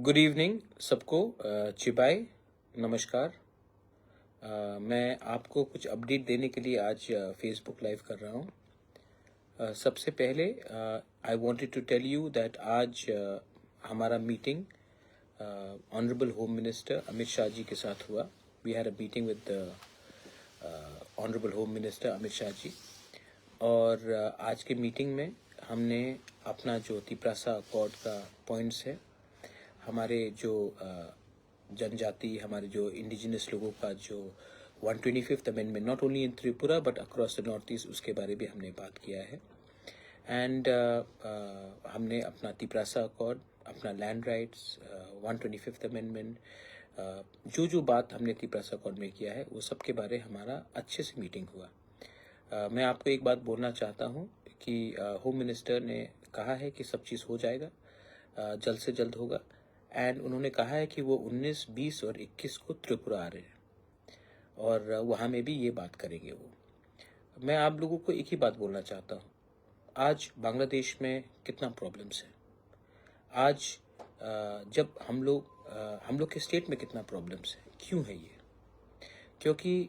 Good evening सबको। चिबाई नमस्कार। मैं आपको कुछ अपडेट देने के लिए आज फेसबुक लाइव कर रहा हूँ। सबसे पहले I wanted to tell you that आज हमारा meeting honourable home minister Amit Shah ji के साथ हुआ। We had a meeting with honourable home minister Amit Shah ji, और आज के मीटिंग में हमने अपना जो तिपरासा अकॉर्ड का पॉइंट्स है, हमारे जो जनजाति, हमारे जो इंडिजिनस लोगों का जो 125th amendment, not only in Tripura but across the north east, उसके बारे में हमने बात किया है। एंड हमने अपना तिपरासा अकॉर्ड, अपना लैंड राइट्स, 125th अमेंडमेंट, जो बात हमने तिपरासा अकॉर्ड में किया है वो सब के बारे हमारा अच्छे से मीटिंग हुआ। मैं आपको एक बात बोलना चाहता हूँ कि होम मिनिस्टर ने कहा है कि सब चीज़ हो जाएगा, जल्द से जल्द होगा। एंड उन्होंने कहा है कि वो 19, 20 और 21 को त्रिपुरा आ रहे हैं और वहाँ में भी ये बात करेंगे वो। मैं आप लोगों को एक ही बात बोलना चाहता हूँ, आज बांग्लादेश में कितना प्रॉब्लम्स है। आज जब हम लोग के स्टेट में कितना प्रॉब्लम्स है। क्यों है ये? क्योंकि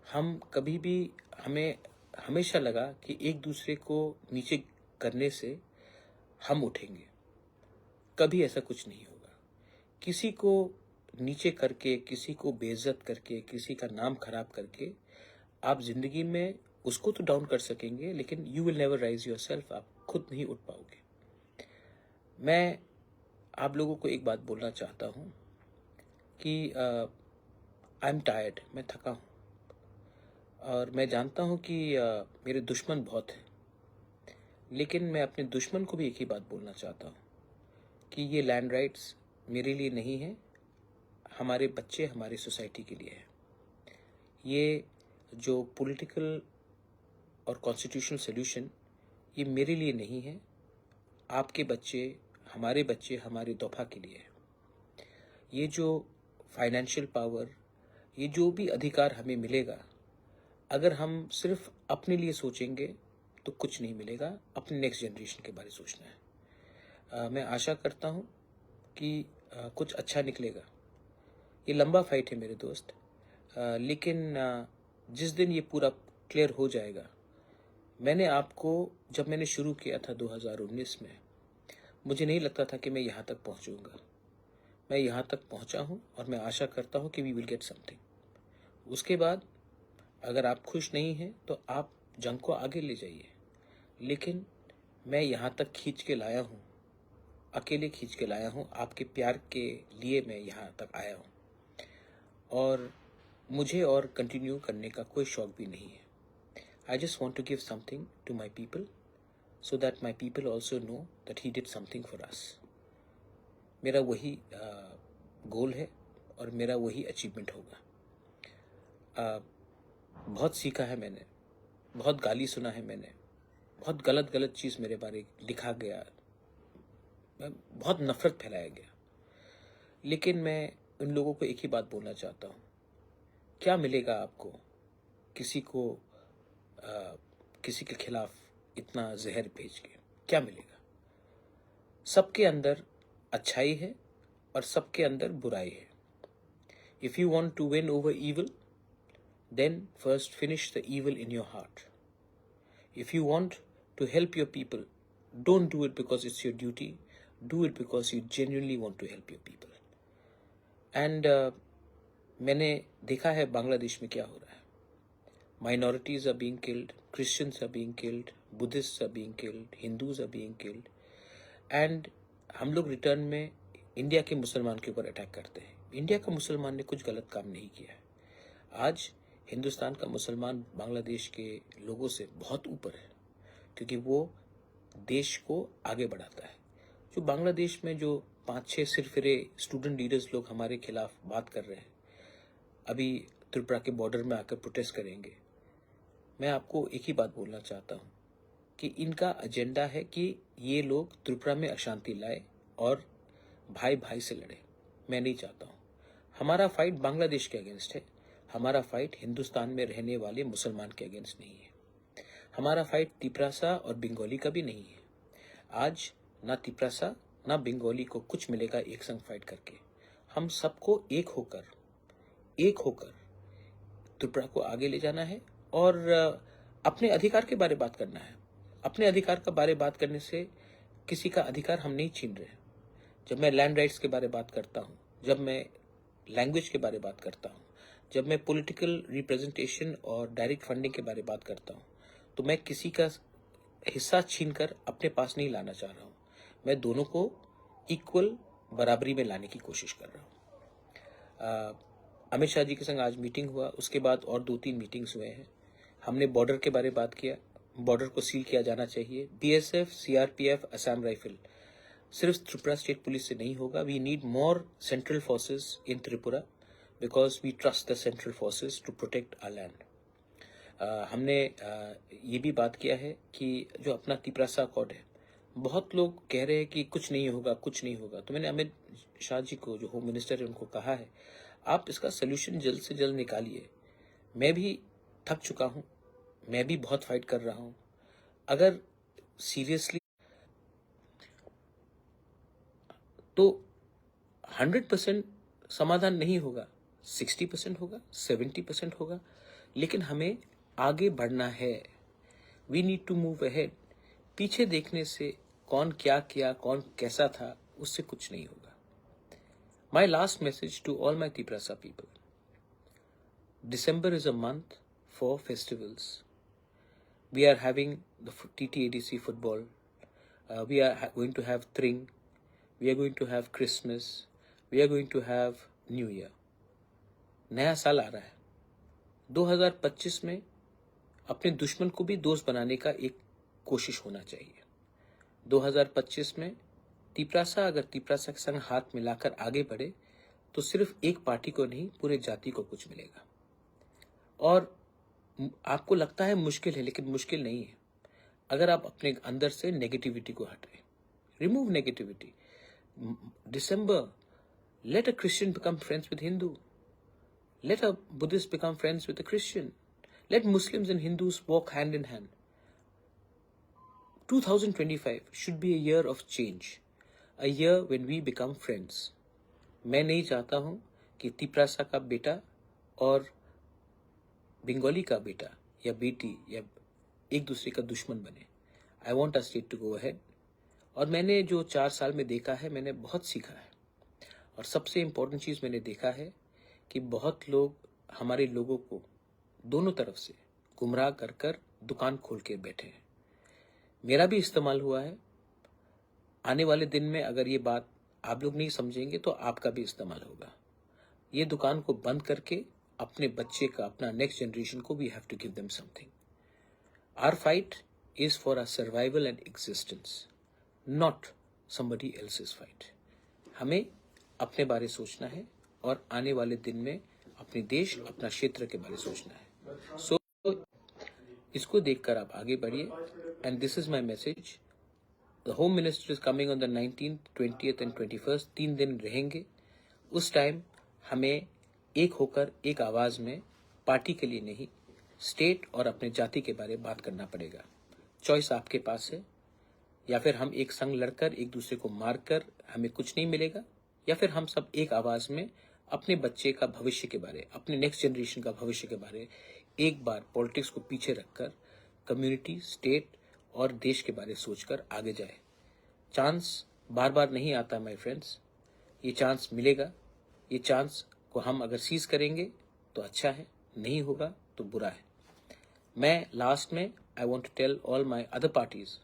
हम कभी भी, हमें हमेशा लगा कि एक दूसरे को नीचे करने से हम उठेंगे। कभी ऐसा कुछ नहीं होगा। किसी को नीचे करके, किसी को बेइज्जत करके, किसी का नाम खराब करके आप जिंदगी में उसको तो डाउन कर सकेंगे, लेकिन you will never rise yourself. आप खुद नहीं उठ पाओगे। मैं आप लोगों को एक बात बोलना चाहता हूँ कि आई एम टायर्ड, मैं थका हूँ और मैं जानता हूँ कि मेरे दुश्मन बहुत हैं, लेकिन मैं अपने दुश्मन को भी एक ही बात बोलना चाहता हूँ कि ये लैंड राइट्स मेरे लिए नहीं है, हमारे बच्चे, हमारी सोसाइटी के लिए है। ये जो पॉलिटिकल और कॉन्स्टिट्यूशनल सॉल्यूशन, ये मेरे लिए नहीं है, आपके बच्चे, हमारे दोफा के लिए है। ये जो फाइनेंशियल पावर, ये जो भी अधिकार हमें मिलेगा, अगर हम सिर्फ अपने लिए सोचेंगे तो कुछ नहीं मिलेगा। अपने नेक्स्ट जनरेशन के बारे में सोचना है। मैं आशा करता हूँ कि कुछ अच्छा निकलेगा। ये लंबा फाइट है मेरे दोस्त, लेकिन जिस दिन ये पूरा क्लियर हो जाएगा, मैंने आपको, जब मैंने शुरू किया था 2019 में, मुझे नहीं लगता था कि मैं यहाँ तक पहुँचूँगा। मैं यहाँ तक पहुँचा हूँ और मैं आशा करता हूँ कि वी विल गेट समथिंग। उसके बाद अगर आप खुश नहीं हैं तो आप जंग को आगे ले जाइए, लेकिन मैं यहाँ तक खींच के लाया हूँ, अकेले खींच के लाया हूँ। आपके प्यार के लिए मैं यहाँ तक आया हूँ और मुझे और कंटिन्यू करने का कोई शौक भी नहीं है। I just want to give something to my people so that my people also know that he did something for us. मेरा वही गोल है और मेरा वही अचीवमेंट होगा। बहुत सीखा है मैंने, बहुत गाली सुना है मैंने, बहुत गलत चीज़ मेरे बारे लिखा गया, बहुत नफरत फैलाया गया, लेकिन मैं उन लोगों को एक ही बात बोलना चाहता हूँ, क्या मिलेगा आपको किसी के खिलाफ इतना जहर भेज के? क्या मिलेगा? सबके अंदर अच्छाई है और सबके अंदर बुराई है। If you want to win over evil, then first finish the evil in your heart. If you want to help your people, don't do it because it's your duty. Do it because you genuinely want to help your people. And मैंने देखा है बांग्लादेश में क्या हो रहा है। Minorities are being killed, Christians are being killed, Buddhists are being killed, Hindus are being killed. And हम लोग रिटर्न में इंडिया के मुसलमान के ऊपर अटैक करते हैं। इंडिया का मुसलमान ने कुछ गलत काम नहीं किया है। आज हिंदुस्तान का मुसलमान बांग्लादेश के लोगों से बहुत ऊपर है, क्योंकि वो देश को आगे बढ़ाता है। जो बांग्लादेश में जो 5-6 सिरफिरे स्टूडेंट लीडर्स लोग हमारे खिलाफ बात कर रहे हैं, अभी त्रिपुरा के बॉर्डर में आकर प्रोटेस्ट करेंगे, मैं आपको एक ही बात बोलना चाहता हूँ कि इनका एजेंडा है कि ये लोग त्रिपुरा में अशांति लाए और भाई भाई से लड़े। मैं नहीं चाहता हूँ। हमारा फाइट बांग्लादेश के अगेंस्ट है, हमारा फाइट हिंदुस्तान में रहने वाले मुसलमान के अगेंस्ट नहीं है। हमारा फाइट तिपरासा और बंगाली का भी नहीं है। आज ना तिपरासा ना बंगाली को कुछ मिलेगा एक संग फाइट करके। हम सबको एक होकर त्रिपुरा को आगे ले जाना है और अपने अधिकार के बारे बात करना है। अपने अधिकार का बारे बात करने से किसी का अधिकार हम नहीं छीन रहे। जब मैं लैंड राइट्स के बारे बात करता हूँ, जब मैं लैंग्वेज के बारे बात करता हूँ, जब मैं पॉलिटिकल रिप्रेजेंटेशन और डायरेक्ट फंडिंग के बारे बात करता हूँ, तो मैं किसी का हिस्सा छीनकर अपने पास नहीं लाना चाह रहा हूँ। मैं दोनों को इक्वल बराबरी में लाने की कोशिश कर रहा हूँ। अमित शाह जी के संग आज मीटिंग हुआ, उसके बाद और 2-3 मीटिंग्स हुए हैं। हमने बॉर्डर के बारे बात किया, बॉर्डर को सील किया जाना चाहिए। बीएसएफ, सीआरपीएफ, असम राइफल सिर्फ त्रिपुरा स्टेट पुलिस से नहीं होगा। We need more central forces in Tripura because we trust the central forces to protect our land. हमने ये भी बात किया है कि जो अपना तिपरासा अकॉर्ड है, बहुत लोग कह रहे हैं कि कुछ नहीं होगा। तो मैंने अमित शाह जी को, जो होम मिनिस्टर है, उनको कहा है आप इसका सोल्यूशन जल्द से जल्द निकालिए। मैं भी थक चुका हूँ, मैं भी बहुत फाइट कर रहा हूँ। अगर सीरियसली तो 100% समाधान नहीं होगा, 60% होगा, 70% होगा, लेकिन हमें आगे बढ़ना है। We need to move ahead. पीछे देखने से कौन क्या किया, कौन कैसा था, उससे कुछ नहीं होगा। My last message to all my Tiprasa people. December is a month for festivals. We are having the TTADC football. We are going to have Tring. We are going to have Christmas. We are going to have New Year. नया साल आ रहा है। 2025 में अपने दुश्मन को भी दोस्त बनाने का एक कोशिश होना चाहिए। 2025 में तिपरासा अगर तिपरासा के संग हाथ मिलाकर आगे बढ़े तो सिर्फ एक पार्टी को नहीं, पूरे जाति को कुछ मिलेगा। और आपको लगता है मुश्किल है, लेकिन मुश्किल नहीं है। अगर आप अपने अंदर से नेगेटिविटी को हटाएं, remove negativity. December, let a Christian become friends with Hindu, let a Buddhist become friends with a Christian, let Muslims and Hindus walk hand in hand. 2025 should be a year of change, a year when we become friends. मैं नहीं चाहता हूं कि तिपरासा का बेटा और बंगाली का बेटा या बेटी या एक दूसरे का दुश्मन बने। I want our state to go ahead. और मैंने जो 4 साल में देखा है, मैंने बहुत सीखा है। और सबसे इम्पोर्टेंट चीज़ मैंने देखा है कि बहुत लोग हमारे लोगों को दोनों तरफ से गुमराह कर कर दुकान खोल के बैठे हैं। मेरा भी इस्तेमाल हुआ है। आने वाले दिन में अगर ये बात आप लोग नहीं समझेंगे तो आपका भी इस्तेमाल होगा। ये दुकान को बंद करके अपने बच्चे का, अपना नेक्स्ट जनरेशन को we have to give them something. Our fight is for our survival and existence, not somebody else's fight. हमें अपने बारे सोचना है और आने वाले दिन में अपने देश, अपना क्षेत्र के बारे सोचना है। सो इसको देखकर आप आगे बढ़िए। And this is my message. The home minister is coming on the 19th, 20th and 21st। 3 दिन रहेंगे। उस टाइम हमें एक होकर, एक आवाज में, पार्टी के लिए नहीं, स्टेट और अपने जाति के बारे में बात करना पड़ेगा। चॉइस आपके पास है। या फिर हम एक संग लड़कर, एक दूसरे को मारकर हमें कुछ नहीं मिलेगा, या फिर हम सब एक आवाज में अपने बच्चे का भविष्य के बारे, अपने नेक्स्ट जनरेशन का भविष्य के बारे एक बार पॉलिटिक्स को पीछे रखकर कम्युनिटी, स्टेट और देश के बारे सोचकर आगे जाए। चांस बार बार नहीं आता माय फ्रेंड्स, ये चांस मिलेगा। ये चांस को हम अगर सीज करेंगे तो अच्छा है, नहीं होगा तो बुरा है। मैं लास्ट में I want to tell all my other parties.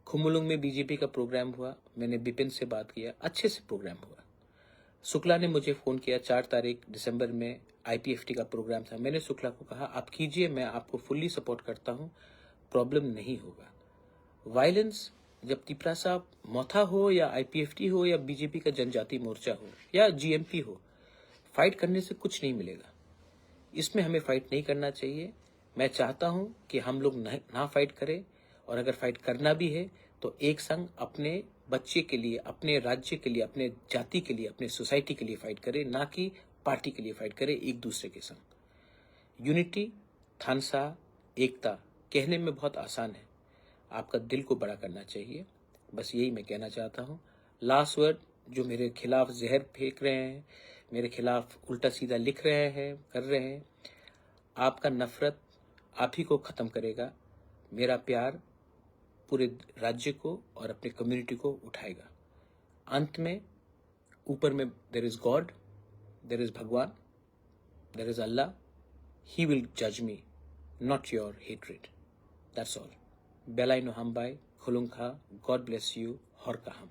Khumulwng में बीजेपी का प्रोग्राम हुआ, मैंने बिपिन से बात किया, अच्छे से प्रोग्राम हुआ। शुक्ला ने मुझे फ़ोन किया, 4 तारीख दिसंबर में IPFT का प्रोग्राम था। मैंने शुक्ला को कहा आप कीजिए, मैं आपको फुल्ली सपोर्ट करता हूँ, प्रॉब्लम नहीं होगा। वायलेंस जब तिपरासा मोथा हो या IPFT हो या बीजेपी का जनजाति मोर्चा हो या GMP हो, फाइट करने से कुछ नहीं मिलेगा। इसमें हमें फाइट नहीं करना चाहिए। मैं चाहता हूँ कि हम लोग ना फाइट करें, और अगर फाइट करना भी है तो एक संग अपने बच्चे के लिए, अपने राज्य के लिए, अपने जाति के लिए, अपने सोसाइटी के लिए फाइट करें, ना कि पार्टी के लिए फाइट करें एक दूसरे के संग। यूनिटी, थानसा, एकता कहने में बहुत आसान है, आपका दिल को बड़ा करना चाहिए। बस यही मैं कहना चाहता हूँ। लास्ट वर्ड, जो मेरे खिलाफ जहर फेंक रहे हैं, मेरे खिलाफ उल्टा सीधा लिख रहे हैं, कर रहे हैं, आपका नफरत आप ही को ख़त्म करेगा। मेरा प्यार पूरे राज्य को और अपने कम्युनिटी को उठाएगा। अंत में ऊपर में there is God, there is Bhagwan, there is Allah. He will जज me, not your hatred. That's all. बेलाई नो हम बाय खुलुंग खा। God bless you. हर कहम।